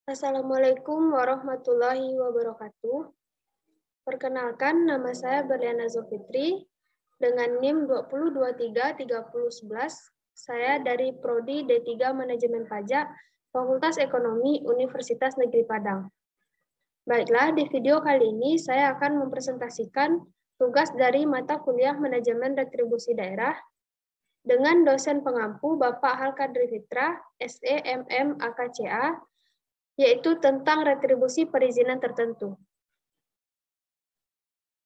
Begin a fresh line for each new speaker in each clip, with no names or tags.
Assalamualaikum warahmatullahi wabarakatuh. Perkenalkan, nama saya Berliana Zulfitri dengan NIM 20233011. Saya dari Prodi D3 Manajemen Pajak, Fakultas Ekonomi Universitas Negeri Padang. Baiklah, di video kali ini saya akan mempresentasikan tugas dari mata kuliah Manajemen Retribusi Daerah dengan dosen pengampu Bapak Halkadri Fitra, SE MM AKCA, yaitu tentang retribusi perizinan tertentu.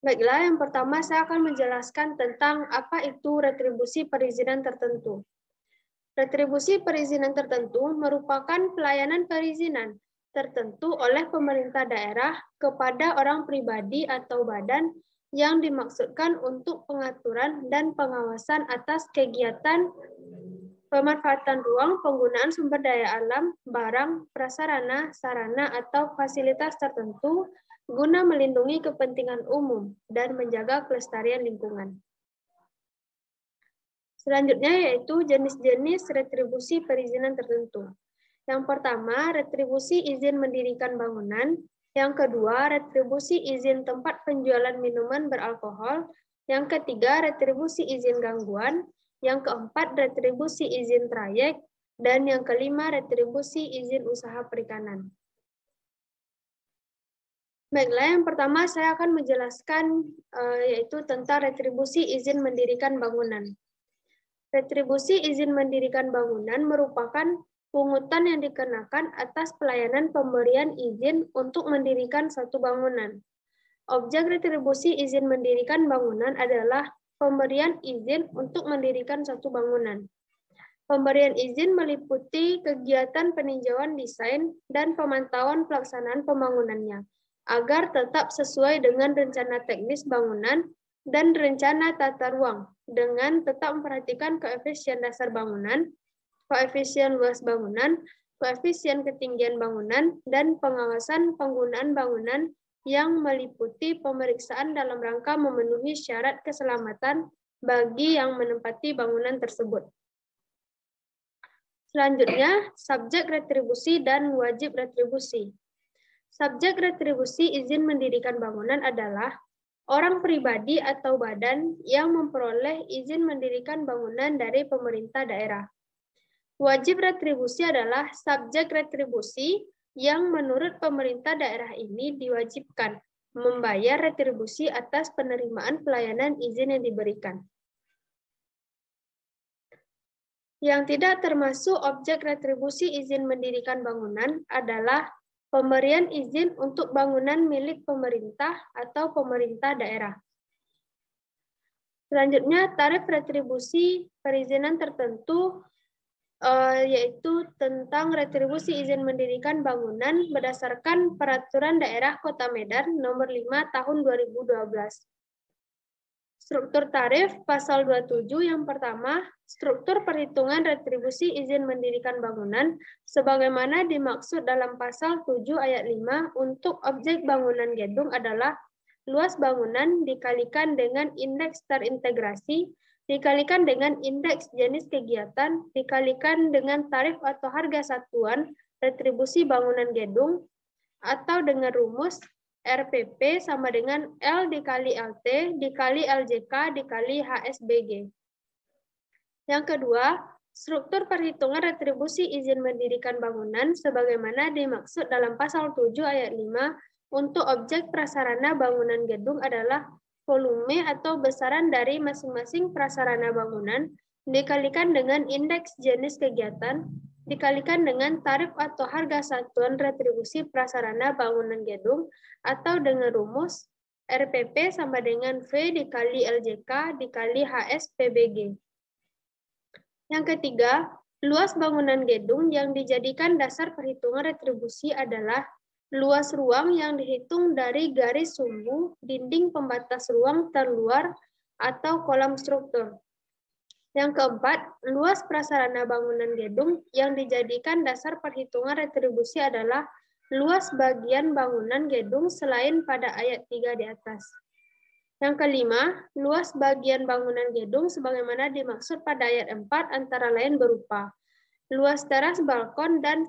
Baiklah, yang pertama saya akan menjelaskan tentang apa itu retribusi perizinan tertentu. Retribusi perizinan tertentu merupakan pelayanan perizinan tertentu oleh pemerintah daerah kepada orang pribadi atau badan yang dimaksudkan untuk pengaturan dan pengawasan atas kegiatan pemanfaatan ruang, penggunaan sumber daya alam, barang, prasarana, sarana, atau fasilitas tertentu guna melindungi kepentingan umum dan menjaga kelestarian lingkungan. Selanjutnya yaitu jenis-jenis retribusi perizinan tertentu. Yang pertama, retribusi izin mendirikan bangunan. Yang kedua, retribusi izin tempat penjualan minuman beralkohol. Yang ketiga, retribusi izin gangguan. Yang keempat, retribusi izin trayek. Dan yang kelima, retribusi izin usaha perikanan. Baiklah, yang pertama saya akan menjelaskan yaitu tentang retribusi izin mendirikan bangunan. Retribusi izin mendirikan bangunan merupakan pungutan yang dikenakan atas pelayanan pemberian izin untuk mendirikan suatu bangunan. Objek retribusi izin mendirikan bangunan adalah pemberian izin untuk mendirikan suatu bangunan. Pemberian izin meliputi kegiatan peninjauan desain dan pemantauan pelaksanaan pembangunannya, agar tetap sesuai dengan rencana teknis bangunan dan rencana tata ruang, dengan tetap memperhatikan koefisien dasar bangunan, koefisien luas bangunan, koefisien ketinggian bangunan, dan pengawasan penggunaan bangunan yang meliputi pemeriksaan dalam rangka memenuhi syarat keselamatan bagi yang menempati bangunan tersebut. Selanjutnya, subjek retribusi dan wajib retribusi. Subjek retribusi izin mendirikan bangunan adalah orang pribadi atau badan yang memperoleh izin mendirikan bangunan dari pemerintah daerah. Wajib retribusi adalah subjek retribusi yang menurut pemerintah daerah ini diwajibkan membayar retribusi atas penerimaan pelayanan izin yang diberikan. Yang tidak termasuk objek retribusi izin mendirikan bangunan adalah pemberian izin untuk bangunan milik pemerintah atau pemerintah daerah. Selanjutnya, tarif retribusi perizinan tertentu yaitu tentang retribusi izin mendirikan bangunan berdasarkan Peraturan Daerah Kota Medan Nomor 5 Tahun 2012. Struktur tarif pasal 27 yang pertama, struktur perhitungan retribusi izin mendirikan bangunan sebagaimana dimaksud dalam pasal 7 ayat 5 untuk objek bangunan gedung adalah luas bangunan dikalikan dengan indeks terintegrasi, dikalikan dengan indeks jenis kegiatan, dikalikan dengan tarif atau harga satuan retribusi bangunan gedung, atau dengan rumus RPP sama dengan L dikali LT dikali LJK dikali HSBG. Yang kedua, struktur perhitungan retribusi izin mendirikan bangunan sebagaimana dimaksud dalam pasal 7 ayat 5 untuk objek prasarana bangunan gedung adalah volume atau besaran dari masing-masing prasarana bangunan dikalikan dengan indeks jenis kegiatan dikalikan dengan tarif atau harga satuan retribusi prasarana bangunan gedung atau dengan rumus RPP sama dengan V dikali LJK dikali HSPBG. Yang ketiga, luas bangunan gedung yang dijadikan dasar perhitungan retribusi adalah luas ruang yang dihitung dari garis sumbu, dinding pembatas ruang terluar, atau kolam struktur. Yang keempat, luas prasarana bangunan gedung yang dijadikan dasar perhitungan retribusi adalah luas bagian bangunan gedung selain pada ayat 3 di atas. Yang kelima, luas bagian bangunan gedung sebagaimana dimaksud pada ayat 4 antara lain berupa Luas teras balkon dan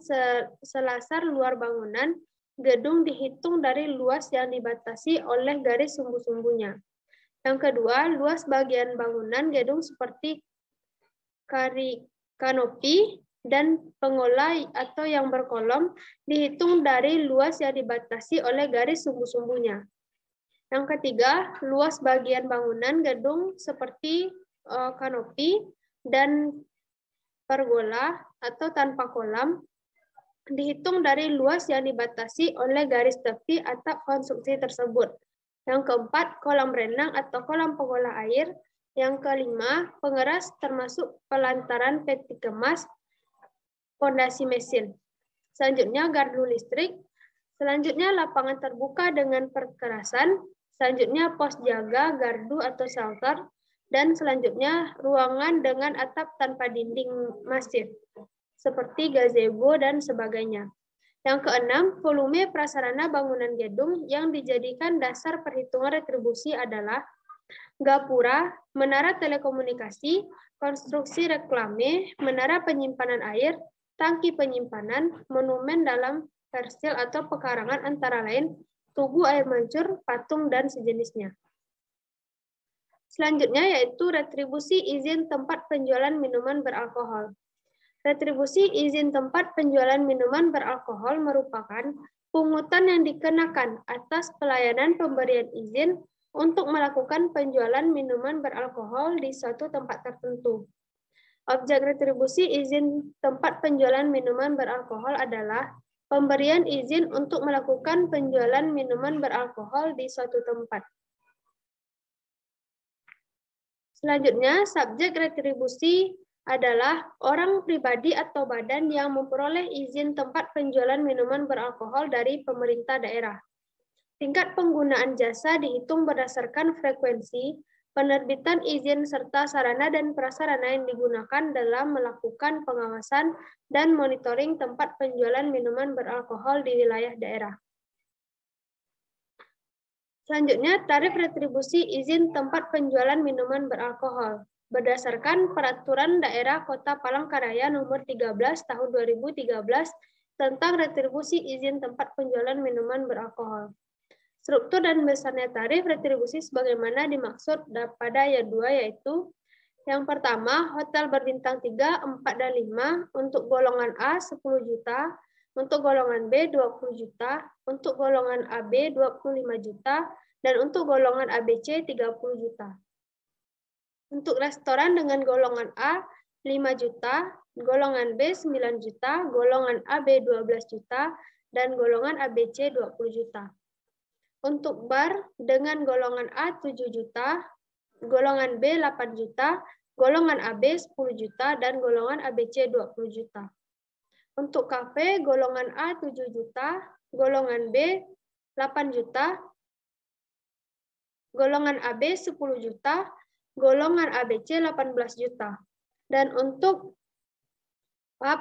selasar luar bangunan gedung dihitung dari luas yang dibatasi oleh garis sumbu-sumbunya. Yang kedua, luas bagian bangunan gedung seperti kanopi dan pengolah atau yang berkolom dihitung dari luas yang dibatasi oleh garis sumbu-sumbunya. Yang ketiga, luas bagian bangunan gedung seperti kanopi dan pergola atau tanpa kolam dihitung dari luas yang dibatasi oleh garis tepi atap konstruksi tersebut. Yang keempat, kolam renang atau kolam pengolah air. Yang kelima, pengeras termasuk pelantaran peti kemas, fondasi mesin. Selanjutnya, gardu listrik. Selanjutnya, lapangan terbuka dengan perkerasan. Selanjutnya, pos jaga, gardu atau shelter. Dan selanjutnya, ruangan dengan atap tanpa dinding masif, seperti gazebo dan sebagainya. Yang keenam, volume prasarana bangunan gedung yang dijadikan dasar perhitungan retribusi adalah gapura, menara telekomunikasi, konstruksi reklame, menara penyimpanan air, tangki penyimpanan, monumen dalam persil atau pekarangan antara lain, tugu air mancur, patung, dan sejenisnya. Selanjutnya yaitu retribusi izin tempat penjualan minuman beralkohol. Retribusi izin tempat penjualan minuman beralkohol merupakan pungutan yang dikenakan atas pelayanan pemberian izin untuk melakukan penjualan minuman beralkohol di suatu tempat tertentu. Objek retribusi izin tempat penjualan minuman beralkohol adalah pemberian izin untuk melakukan penjualan minuman beralkohol di suatu tempat. Selanjutnya, subjek retribusi adalah orang pribadi atau badan yang memperoleh izin tempat penjualan minuman beralkohol dari pemerintah daerah. Tingkat penggunaan jasa dihitung berdasarkan frekuensi, penerbitan izin serta sarana dan prasarana yang digunakan dalam melakukan pengawasan dan monitoring tempat penjualan minuman beralkohol di wilayah daerah. Selanjutnya, tarif retribusi izin tempat penjualan minuman beralkohol berdasarkan Peraturan Daerah Kota Palangkaraya Nomor 13 Tahun 2013 tentang retribusi izin tempat penjualan minuman beralkohol. Struktur dan besarnya tarif retribusi sebagaimana dimaksud pada ayat 2 yaitu yang pertama, hotel berbintang 3, 4, dan 5 untuk golongan A 10 juta, untuk golongan B 20 juta, untuk golongan AB 25 juta, dan untuk golongan ABC 30 juta. Untuk restoran dengan golongan A 5 juta, golongan B 9 juta, golongan AB 12 juta, dan golongan ABC 20 juta. Untuk bar dengan golongan A 7 juta, golongan B 8 juta, golongan AB 10 juta, dan golongan ABC 20 juta. Untuk kafe, golongan A 7 juta, golongan B 8 juta, golongan AB 10 juta, golongan ABC 18 juta. Dan untuk pub,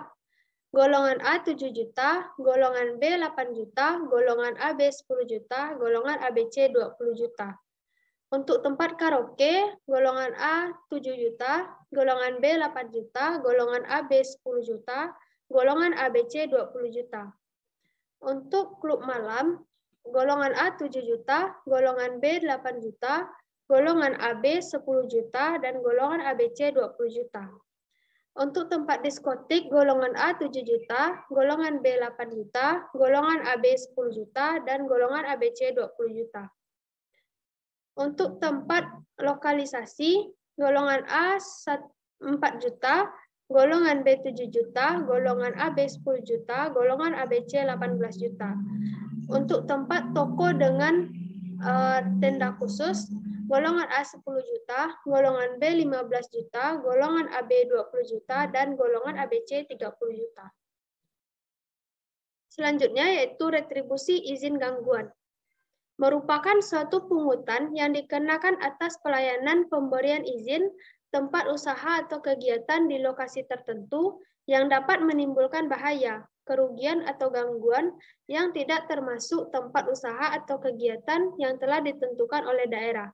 golongan A 7 juta, golongan B 8 juta, golongan AB 10 juta, golongan ABC 20 juta. Untuk tempat karaoke, golongan A 7 juta, golongan B 8 juta, golongan AB 10 juta, golongan ABC 20 juta. Untuk klub malam, golongan A 7 juta, golongan B 8 juta, golongan AB 10 juta, dan golongan ABC 20 juta. Untuk tempat diskotik, golongan A 7 juta, golongan B 8 juta, golongan AB 10 juta, dan golongan ABC 20 juta. Untuk tempat lokalisasi, golongan A 4 juta, golongan B 7 juta, golongan AB 10 juta, golongan ABC 18 juta. Untuk tempat toko dengan tenda khusus, golongan A 10 juta, golongan B 15 juta, golongan AB 20 juta, dan golongan ABC 30 juta. Selanjutnya yaitu retribusi izin gangguan. Merupakan suatu pungutan yang dikenakan atas pelayanan pemberian izin tempat usaha atau kegiatan di lokasi tertentu yang dapat menimbulkan bahaya, kerugian atau gangguan yang tidak termasuk tempat usaha atau kegiatan yang telah ditentukan oleh daerah.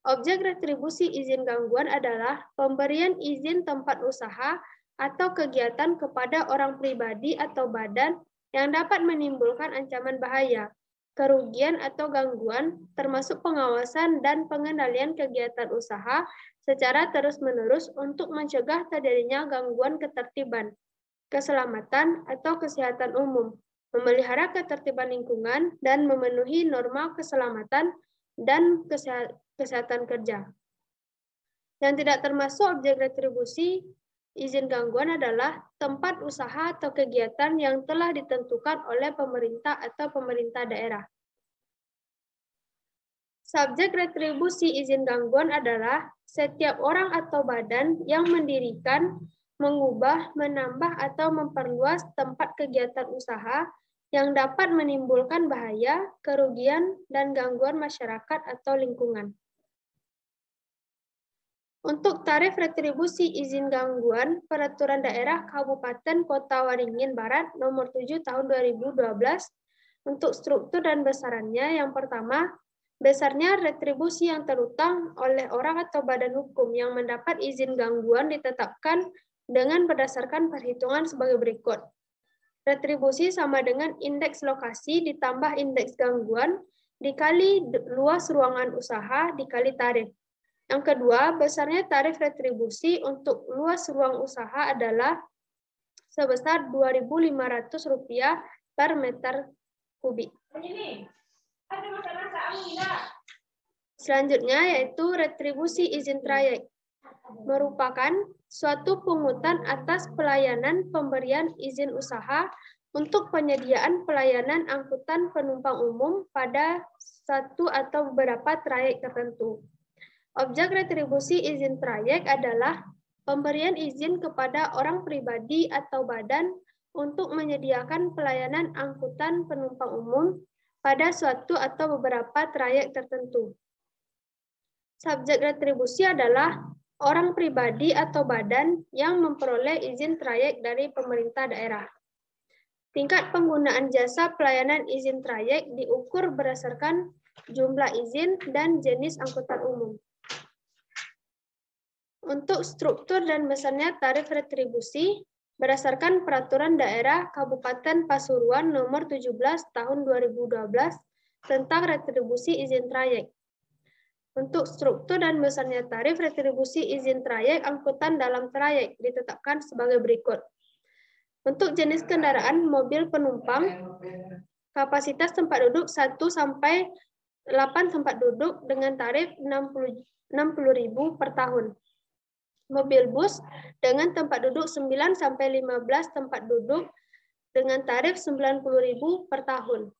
Objek retribusi izin gangguan adalah pemberian izin tempat usaha atau kegiatan kepada orang pribadi atau badan yang dapat menimbulkan ancaman bahaya, kerugian atau gangguan, termasuk pengawasan dan pengendalian kegiatan usaha secara terus-menerus untuk mencegah terjadinya gangguan ketertiban, keselamatan, atau kesehatan umum, memelihara ketertiban lingkungan, dan memenuhi norma keselamatan dan kesehatan kerja. Yang tidak termasuk objek retribusi izin gangguan adalah tempat usaha atau kegiatan yang telah ditentukan oleh pemerintah atau pemerintah daerah. Subjek retribusi izin gangguan adalah setiap orang atau badan yang mendirikan, mengubah, menambah, atau memperluas tempat kegiatan usaha yang dapat menimbulkan bahaya, kerugian, dan gangguan masyarakat atau lingkungan. Untuk tarif retribusi izin gangguan, Peraturan Daerah Kabupaten Kota Waringin Barat Nomor 7 Tahun 2012 untuk struktur dan besarannya, yang pertama, besarnya retribusi yang terutang oleh orang atau badan hukum yang mendapat izin gangguan ditetapkan dengan berdasarkan perhitungan sebagai berikut. Retribusi sama dengan indeks lokasi ditambah indeks gangguan dikali luas ruangan usaha dikali tarif. Yang kedua, besarnya tarif retribusi untuk luas ruang usaha adalah sebesar Rp2.500 per meter kubik. Selanjutnya yaitu retribusi izin trayek, merupakan suatu pungutan atas pelayanan pemberian izin usaha untuk penyediaan pelayanan angkutan penumpang umum pada satu atau beberapa trayek tertentu. Objek retribusi izin trayek adalah pemberian izin kepada orang pribadi atau badan untuk menyediakan pelayanan angkutan penumpang umum pada suatu atau beberapa trayek tertentu. Subjek retribusi adalah orang pribadi atau badan yang memperoleh izin trayek dari pemerintah daerah. Tingkat penggunaan jasa pelayanan izin trayek diukur berdasarkan jumlah izin dan jenis angkutan umum. Untuk struktur dan besarnya tarif retribusi berdasarkan Peraturan Daerah Kabupaten Pasuruan Nomor 17 Tahun 2012 tentang retribusi izin trayek. Untuk struktur dan besarnya tarif retribusi izin trayek angkutan dalam trayek ditetapkan sebagai berikut. Untuk jenis kendaraan mobil penumpang, kapasitas tempat duduk 1 sampai 8 tempat duduk dengan tarif Rp60.000 per tahun. Mobil bus dengan tempat duduk 9 sampai 15 tempat duduk dengan tarif Rp90.000 per tahun.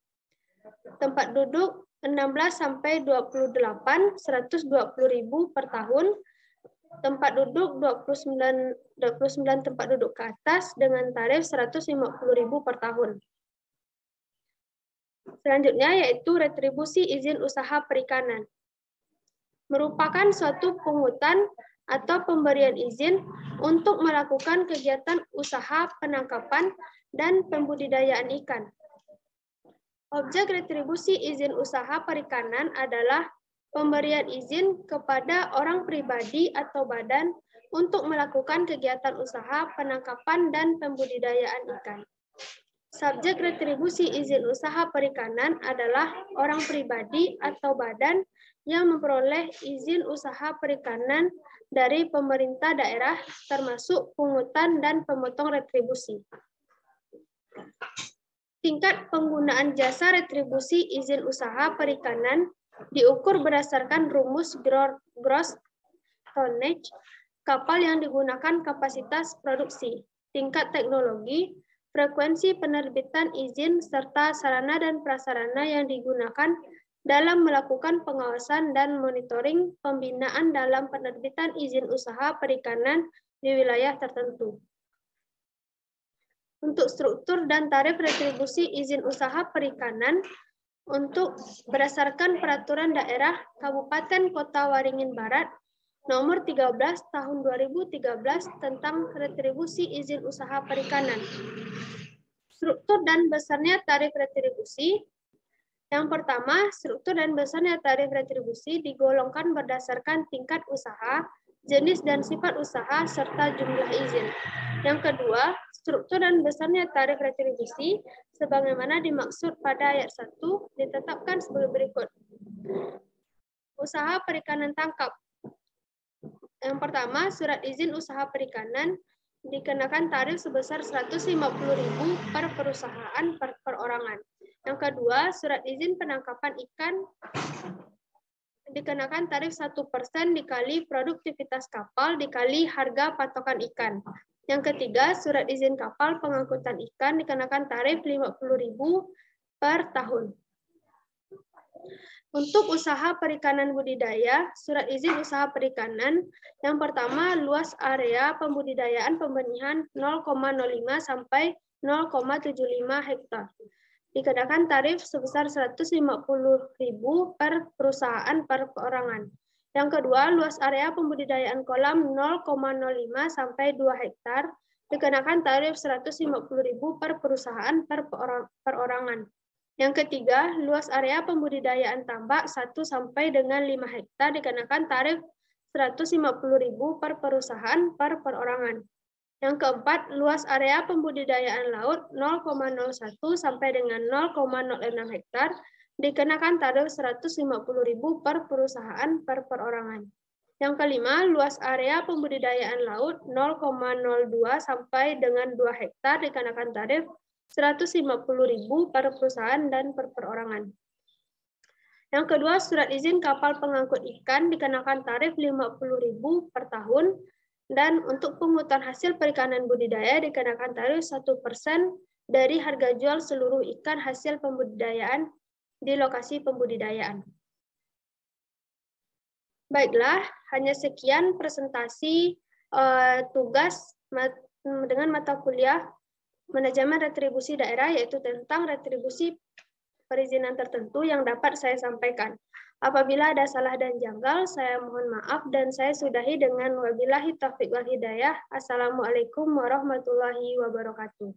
Tempat duduk 16 sampai 28 Rp120.000 per tahun. Tempat duduk 29 tempat duduk ke atas dengan tarif Rp150.000 per tahun. Selanjutnya yaitu retribusi izin usaha perikanan. Merupakan suatu pungutan atau pemberian izin untuk melakukan kegiatan usaha penangkapan dan pembudidayaan ikan. Objek retribusi izin usaha perikanan adalah pemberian izin kepada orang pribadi atau badan untuk melakukan kegiatan usaha penangkapan dan pembudidayaan ikan. Subjek retribusi izin usaha perikanan adalah orang pribadi atau badan yang memperoleh izin usaha perikanan dari pemerintah daerah, termasuk pungutan dan pemotong retribusi. Tingkat penggunaan jasa retribusi izin usaha perikanan diukur berdasarkan rumus gross tonnage, kapal yang digunakan, kapasitas produksi, tingkat teknologi, frekuensi penerbitan izin, serta sarana dan prasarana yang digunakan dalam melakukan pengawasan dan monitoring pembinaan dalam penerbitan izin usaha perikanan di wilayah tertentu. Untuk struktur dan tarif retribusi izin usaha perikanan untuk berdasarkan Peraturan Daerah Kabupaten Kota Waringin Barat Nomor 13 Tahun 2013 tentang retribusi izin usaha perikanan. Struktur dan besarnya tarif retribusi. Yang pertama, struktur dan besarnya tarif retribusi digolongkan berdasarkan tingkat usaha jenis dan sifat usaha, serta jumlah izin. Yang kedua, struktur dan besarnya tarif retribusi sebagaimana dimaksud pada ayat 1 ditetapkan sebagai berikut. Usaha perikanan tangkap. Yang pertama, surat izin usaha perikanan dikenakan tarif sebesar 150.000 per perusahaan per perorangan. Yang kedua, surat izin penangkapan ikan dikenakan tarif 1% dikali produktivitas kapal dikali harga patokan ikan. Yang ketiga, surat izin kapal pengangkutan ikan dikenakan tarif 50.000 per tahun. Untuk usaha perikanan budidaya, surat izin usaha perikanan, yang pertama luas area pembudidayaan pembenihan 0,05 sampai 0,75 hektar. Dikenakan tarif sebesar 150.000 per perusahaan per perorangan. Yang kedua, luas area pembudidayaan kolam 0,05 sampai 2 hektar. Dikenakan tarif 150.000 per perusahaan per perorangan. Yang ketiga, luas area pembudidayaan tambak 1 sampai dengan 5 hektar dikenakan tarif 150.000 per perusahaan per perorangan. Yang keempat, luas area pembudidayaan laut 0,01 sampai dengan 0,06 hektar dikenakan tarif 150.000 per perusahaan per perorangan. Yang kelima, luas area pembudidayaan laut 0,02 sampai dengan 2 hektar dikenakan tarif 150.000 per perusahaan dan per perorangan. Yang kedua, surat izin kapal pengangkut ikan dikenakan tarif 50.000 per tahun, dan untuk pungutan hasil perikanan budidaya dikenakan tarif 1% dari harga jual seluruh ikan hasil pembudidayaan di lokasi pembudidayaan. Baiklah, hanya sekian presentasi tugas dengan mata kuliah Manajemen Retribusi Daerah, yaitu tentang retribusi perizinan tertentu yang dapat saya sampaikan. Apabila ada salah dan janggal, saya mohon maaf dan saya sudahi dengan wabillahi taufiq wal hidayah. Assalamualaikum warahmatullahi wabarakatuh.